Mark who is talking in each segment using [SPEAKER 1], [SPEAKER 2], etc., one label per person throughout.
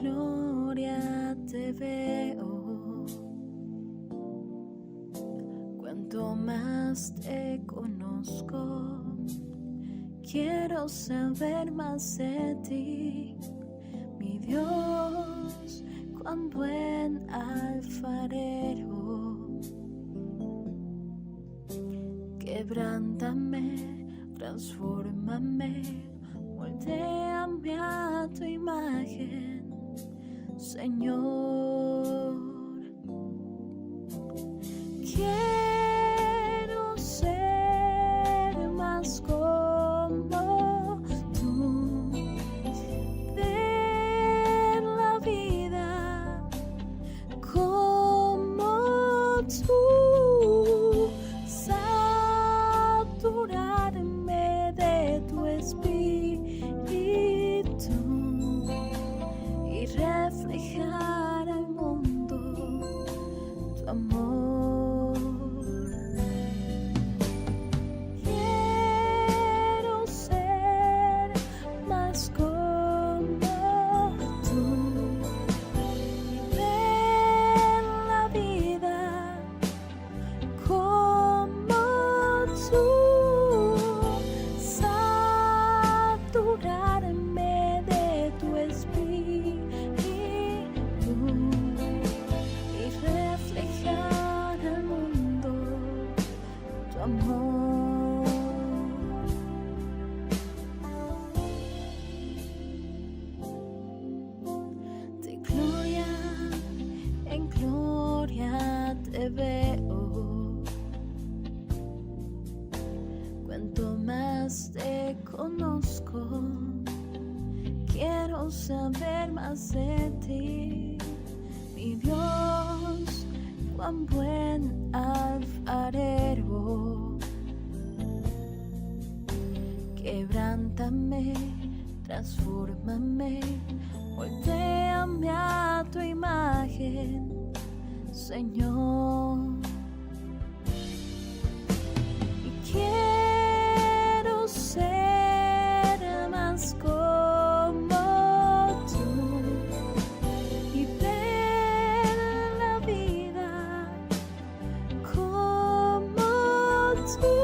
[SPEAKER 1] gloria te veo, cuanto más te conozco, quiero saber más de ti, mi Dios, cuán buen alfarero. Quebrántame, transfórmame, moldéame a tu imagen, Señor. Quiero ser más como tú, ver la vida como tú, saturarme de tu espíritu y reflejar al mundo tu amor. Quiero ser más como tú y ver la vida como tú, saturarme de tu espíritu y reflejar al mundo tu amor. De gloria en gloria te veo, cuanto más te conozco, quiero saber más de ti, mi Dios, cuán buen alfarero. Quebrántame, transfórmame, moldéame a tu imagen, Señor. Y quiero ser más como tú y ver la vida como tú,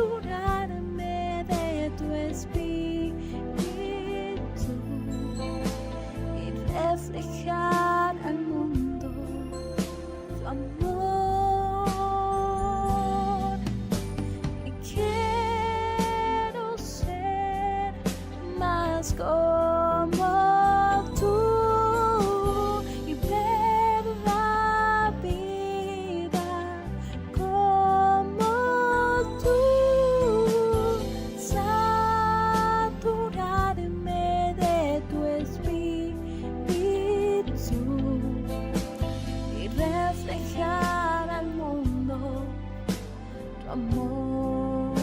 [SPEAKER 1] saturarme de tu espíritu y reflejar al mundo tu amor. Y quiero ser más como tú y ver la vida como tú, saturarme de tu espíritu y reflejar al mundo tu amor,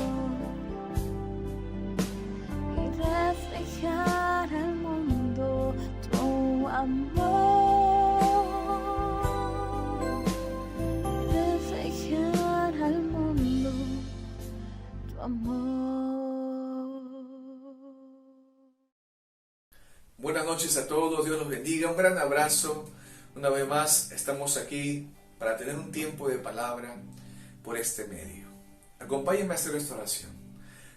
[SPEAKER 1] y reflejar al mundo tu amor, reflejar al mundo tu amor.
[SPEAKER 2] Buenas noches a todos, Dios los bendiga, un gran abrazo. Una vez más estamos aquí para tener un tiempo de palabra por este medio. Acompáñenme a hacer esta oración.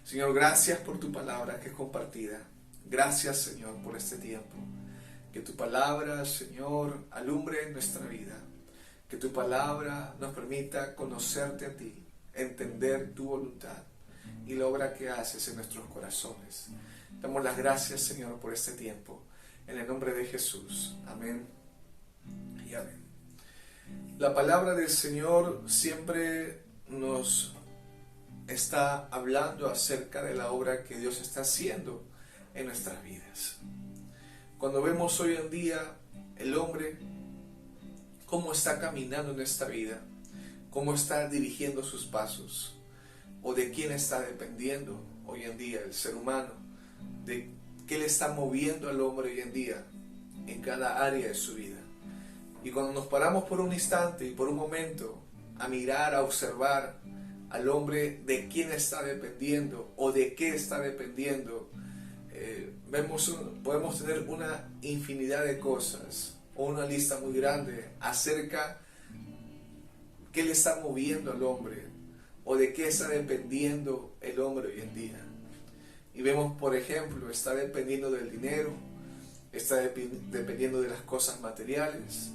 [SPEAKER 2] Señor, gracias por tu palabra que es compartida. Gracias, Señor, por este tiempo. Que tu palabra, Señor, alumbre nuestra vida. Que tu palabra nos permita conocerte a ti, entender tu voluntad y la obra que haces en nuestros corazones. Damos las gracias, Señor, por este tiempo. En el nombre de Jesús. Amén y amén. La palabra del Señor siempre nos está hablando acerca de la obra que Dios está haciendo en nuestras vidas. Cuando vemos hoy en día el hombre, cómo está caminando en esta vida, cómo está dirigiendo sus pasos, o de quién está dependiendo hoy en día el ser humano, de qué le está moviendo al hombre hoy en día en cada área de su vida. Y cuando nos paramos por un instante y por un momento a mirar, a observar al hombre de quién está dependiendo o de qué está dependiendo, podemos tener una infinidad de cosas o una lista muy grande acerca qué le está moviendo al hombre o de qué está dependiendo el hombre hoy en día. Y vemos, por ejemplo, está dependiendo del dinero, está dependiendo de las cosas materiales,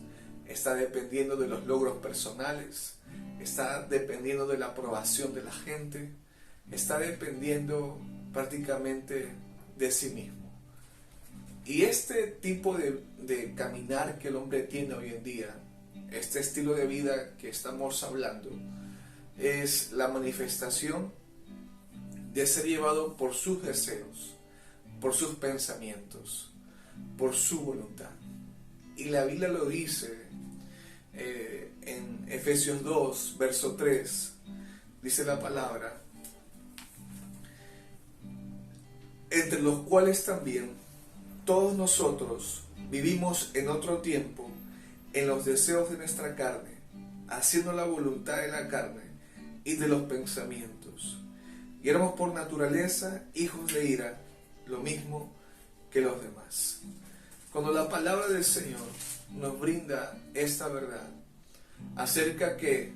[SPEAKER 2] está dependiendo de los logros personales, está dependiendo de la aprobación de la gente, está dependiendo prácticamente de sí mismo. Y este tipo de caminar que el hombre tiene hoy en día, este estilo de vida que estamos hablando, es la manifestación de ser llevado por sus deseos, por sus pensamientos, por su voluntad. Y la Biblia lo dice en Efesios 2, verso 3, dice la palabra: entre los cuales también todos nosotros vivimos en otro tiempo en los deseos de nuestra carne, haciendo la voluntad de la carne y de los pensamientos. Y éramos por naturaleza hijos de ira, lo mismo que los demás. Cuando la palabra del Señor nos brinda esta verdad acerca que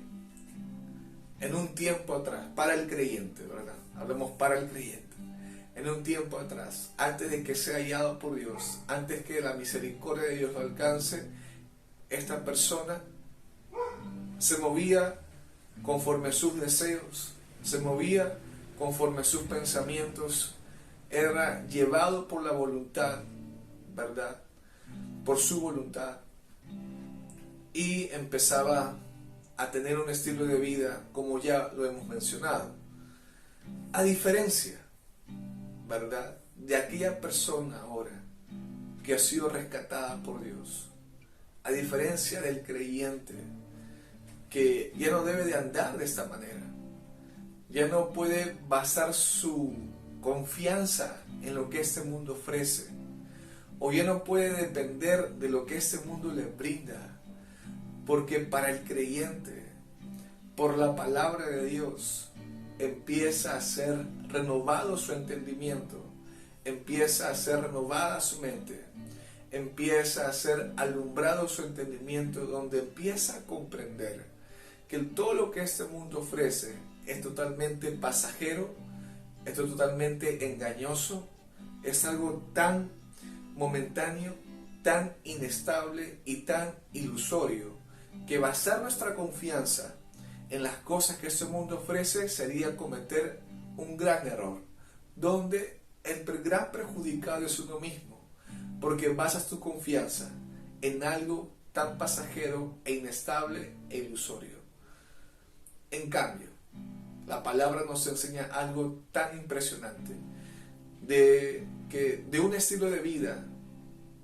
[SPEAKER 2] en un tiempo atrás, para el creyente, ¿verdad? Hablemos para el creyente. En un tiempo atrás, antes de que sea hallado por Dios, antes que la misericordia de Dios lo alcance, esta persona se movía conforme a sus deseos, se movía conforme a sus pensamientos, era llevado por la voluntad, ¿verdad? Por su voluntad, y empezaba a tener un estilo de vida como ya lo hemos mencionado. A diferencia, ¿verdad?, de aquella persona ahora que ha sido rescatada por Dios, a diferencia del creyente que ya no debe de andar de esta manera, ya no puede basar su confianza en lo que este mundo ofrece, o ya no puede depender de lo que este mundo le brinda, porque para el creyente, por la palabra de Dios, empieza a ser renovado su entendimiento, empieza a ser renovada su mente, empieza a ser alumbrado su entendimiento, donde empieza a comprender que todo lo que este mundo ofrece es totalmente pasajero, es totalmente engañoso, es algo tan momentáneo, tan inestable y tan ilusorio, que basar nuestra confianza en las cosas que este mundo ofrece sería cometer un gran error, donde el gran perjudicado es uno mismo, porque basas tu confianza en algo tan pasajero e inestable e ilusorio. En cambio, la palabra nos enseña algo tan impresionante, de que de un estilo de vida,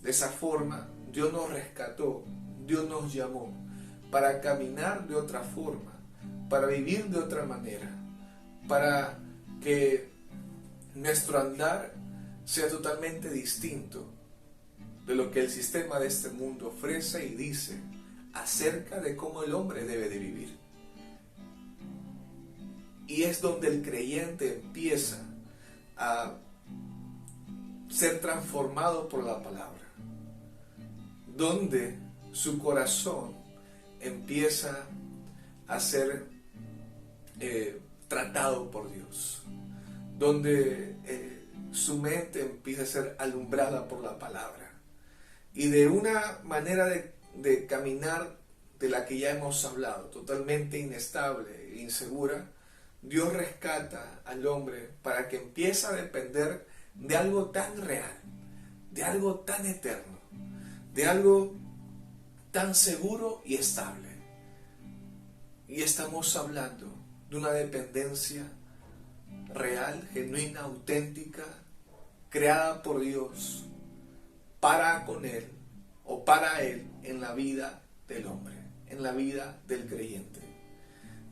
[SPEAKER 2] de esa forma, Dios nos rescató, Dios nos llamó para caminar de otra forma, para vivir de otra manera, para que nuestro andar sea totalmente distinto de lo que el sistema de este mundo ofrece y dice acerca de cómo el hombre debe de vivir. Y es donde el creyente empieza a ser transformado por la palabra, donde su corazón empieza a ser tratado por Dios, donde su mente empieza a ser alumbrada por la palabra, y de una manera de caminar de la que ya hemos hablado, totalmente inestable e insegura, Dios rescata al hombre para que empiece a depender de algo tan real, de algo tan eterno, de algo tan seguro y estable. Y estamos hablando de una dependencia real, genuina, auténtica, creada por Dios para con Él o para Él en la vida del hombre, en la vida del creyente.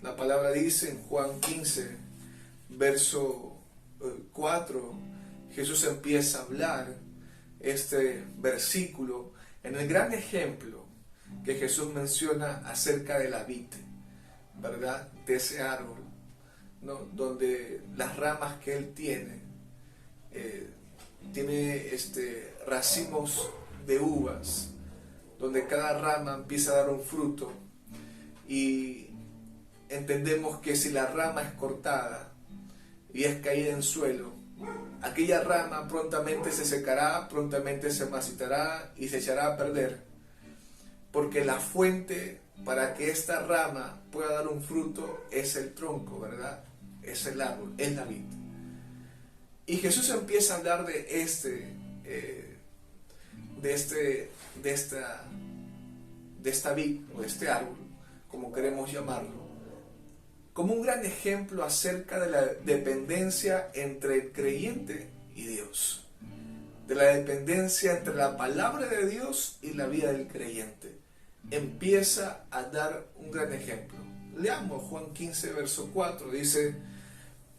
[SPEAKER 2] La palabra dice en Juan 15, verso 4, Jesús empieza a hablar este versículo en el gran ejemplo que Jesús menciona acerca de la vid, ¿verdad?, de ese árbol, ¿no?, donde las ramas que él tiene tiene racimos de uvas, donde cada rama empieza a dar un fruto, y entendemos que si la rama es cortada y es caída en suelo, aquella rama prontamente se secará, prontamente se marchitará y se echará a perder, porque la fuente para que esta rama pueda dar un fruto es el tronco, ¿verdad? Es el árbol, es la vid. Y Jesús empieza a hablar de esta vid o de este árbol, como queremos llamarlo, como un gran ejemplo acerca de la dependencia entre el creyente y Dios, de la dependencia entre la palabra de Dios y la vida del creyente. Empieza a dar un gran ejemplo. Leamos Juan 15, verso 4, dice: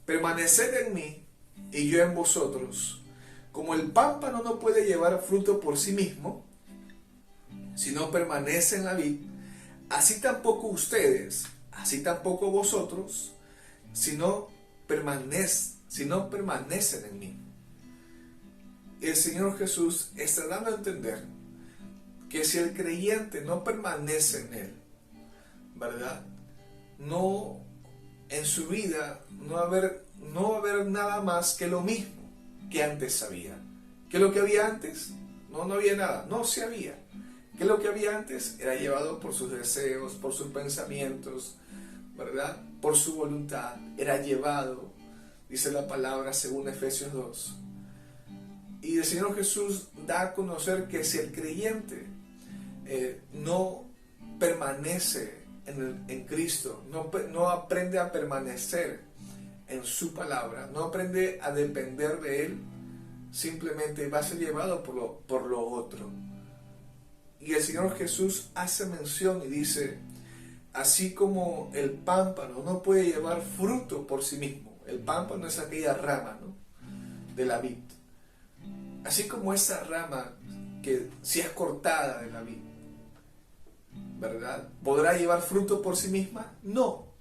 [SPEAKER 2] permaneced en mí y yo en vosotros. Como el pámpano no puede llevar fruto por sí mismo, si no permanece en la vid, así tampoco ustedes, así tampoco vosotros, si no permanecen en mí. El Señor Jesús está dando a entender que si el creyente no permanece en Él, ¿verdad? No, en su vida no va a haber nada más que lo mismo que antes había. ¿Qué es lo que había antes? No había nada, no se había. ¿Qué es lo que había antes? Era llevado por sus deseos, por sus pensamientos, ¿verdad? Por su voluntad. Era llevado, dice la palabra según Efesios 2. Y el Señor Jesús da a conocer que si el creyente no permanece en Cristo, no aprende a permanecer en su palabra, no aprende a depender de Él, simplemente va a ser llevado por lo otro. Y el Señor Jesús hace mención y dice: así como el pámpano no puede llevar fruto por sí mismo, el pámpano es aquella rama, ¿no?, de la vid. Así como esa rama, que si es cortada de la vid, ¿verdad?, ¿podrá llevar fruto por sí misma? No,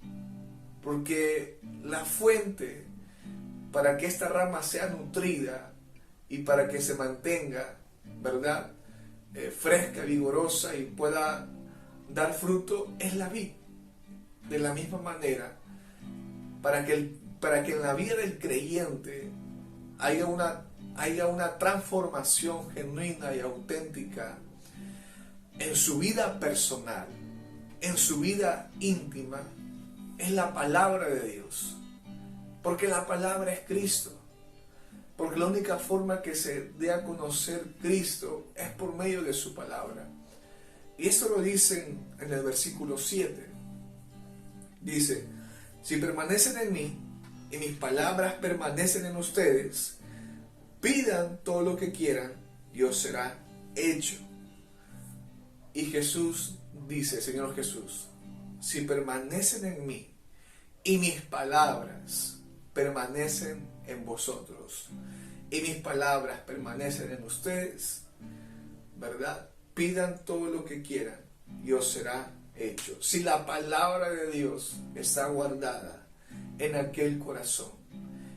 [SPEAKER 2] porque la fuente para que esta rama sea nutrida y para que se mantenga, ¿verdad?, fresca, vigorosa y pueda dar fruto es la vid. De la misma manera, para que en la vida del creyente haya una transformación genuina y auténtica en su vida personal, en su vida íntima, es la palabra de Dios. Porque la palabra es Cristo. Porque la única forma que se dé a conocer Cristo es por medio de su palabra. Y esto lo dicen en el versículo 7. Dice: si permanecen en mí y mis palabras permanecen en ustedes, pidan todo lo que quieran y os será hecho. Y Jesús dice, Señor Jesús: si permanecen en mí y mis palabras permanecen en vosotros y mis palabras permanecen en ustedes, ¿verdad?, pidan todo lo que quieran y os será hecho. Si la palabra de Dios está guardada en aquel corazón,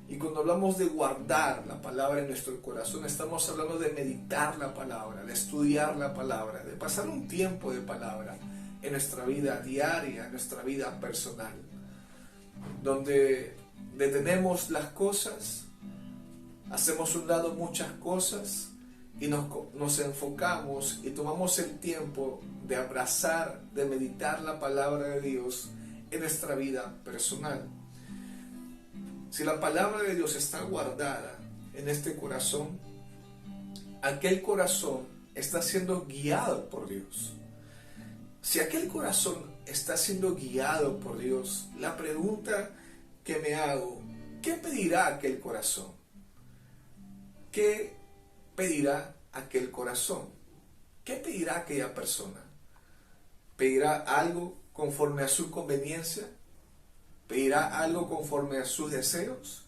[SPEAKER 2] y cuando hablamos de guardar la palabra en nuestro corazón, estamos hablando de meditar la palabra, de estudiar la palabra, de pasar un tiempo de palabra en nuestra vida diaria, en nuestra vida personal, donde detenemos las cosas, hacemos un lado muchas cosas y nos enfocamos y tomamos el tiempo de abrazar, de meditar la palabra de Dios en nuestra vida personal. Si la palabra de Dios está guardada en este corazón, aquel corazón está siendo guiado por Dios. Si aquel corazón está siendo guiado por Dios, la pregunta que me hago: ¿qué pedirá aquel corazón? ¿Qué pedirá aquel corazón? ¿Qué pedirá aquella persona? ¿Pedirá algo conforme a su conveniencia? ¿Pedirá algo conforme a sus deseos?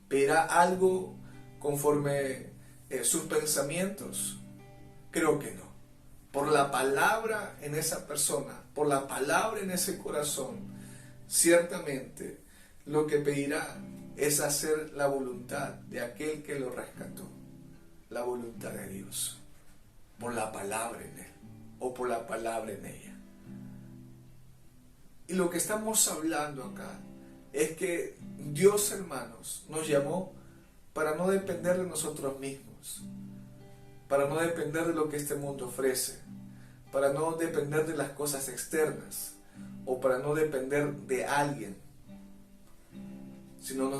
[SPEAKER 2] ¿Pedirá algo conforme a sus pensamientos? Creo que no. Por la palabra en esa persona, por la palabra en ese corazón, ciertamente lo que pedirá es hacer la voluntad de aquel que lo rescató. la voluntad de Dios, por la palabra en Él o por la palabra en ella. Y lo que estamos hablando acá es que Dios, hermanos, nos llamó para no depender de nosotros mismos, para no depender de lo que este mundo ofrece, para no depender de las cosas externas o para no depender de alguien, sino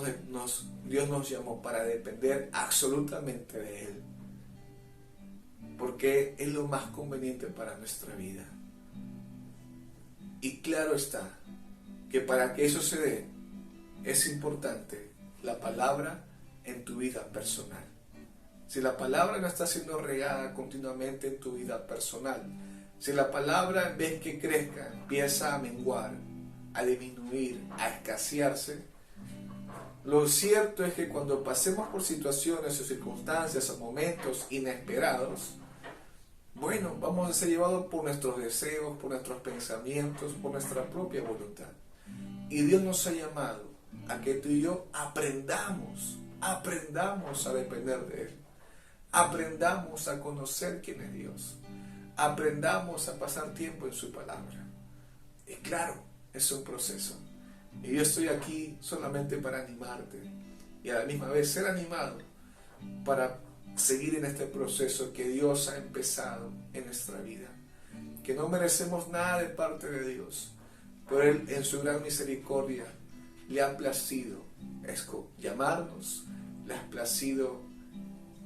[SPEAKER 2] Dios nos llamó para depender absolutamente de Él, porque es lo más conveniente para nuestra vida. Y claro está que para que eso se dé, es importante la palabra en tu vida personal. Si la palabra no está siendo regada continuamente en tu vida personal, si la palabra en vez que crezca empieza a menguar, a disminuir, a escasearse, lo cierto es que cuando pasemos por situaciones o circunstancias o momentos inesperados, bueno, vamos a ser llevados por nuestros deseos, por nuestros pensamientos, por nuestra propia voluntad. Y Dios nos ha llamado a que tú y yo aprendamos a depender de Él. Aprendamos a conocer quién es Dios. Aprendamos a pasar tiempo en su palabra. Y claro, es un proceso. Y yo estoy aquí solamente para animarte y a la misma vez ser animado para seguir en este proceso que Dios ha empezado en nuestra vida. Que no merecemos nada de parte de Dios, pero Él en su gran misericordia le ha placido llamarnos, le ha placido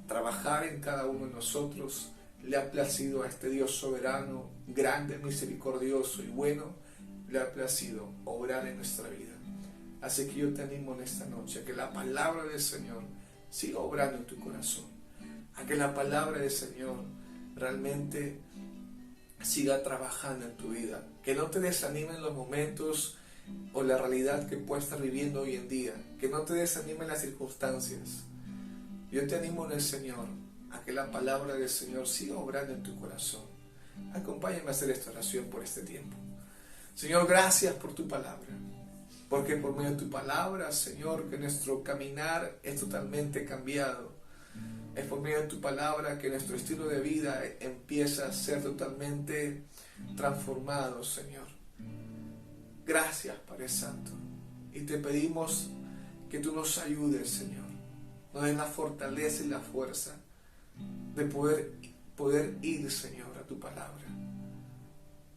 [SPEAKER 2] trabajar en cada uno de nosotros, le ha placido a este Dios soberano, grande, misericordioso y bueno, le ha placido obrar en nuestra vida. Así que yo te animo en esta noche a que la palabra del Señor siga obrando en tu corazón, a que la palabra del Señor realmente siga trabajando en tu vida, que no te desanimen los momentos o la realidad que puedes estar viviendo hoy en día, que no te desanimen las circunstancias. Yo te animo en el Señor a que la palabra del Señor siga obrando en tu corazón. Acompáñame a hacer esta oración por este tiempo. Señor, gracias por tu palabra, porque por medio de tu palabra, Señor, que nuestro caminar es totalmente cambiado. Es por medio de tu palabra que nuestro estilo de vida empieza a ser totalmente transformado, Señor. Gracias, Padre Santo. Y te pedimos que tú nos ayudes, Señor. Nos des la fortaleza y la fuerza de poder ir, Señor, a tu palabra.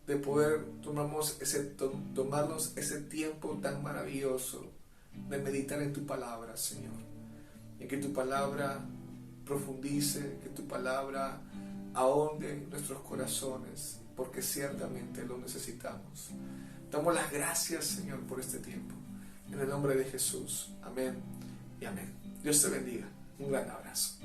[SPEAKER 2] De poder tomarnos ese tiempo tan maravilloso de meditar en tu palabra, Señor. Y que tu palabra profundice, que tu palabra ahonde nuestros corazones, porque ciertamente lo necesitamos. Damos las gracias, Señor, por este tiempo. En el nombre de Jesús. Amén y amén. Dios te bendiga. Un gran abrazo.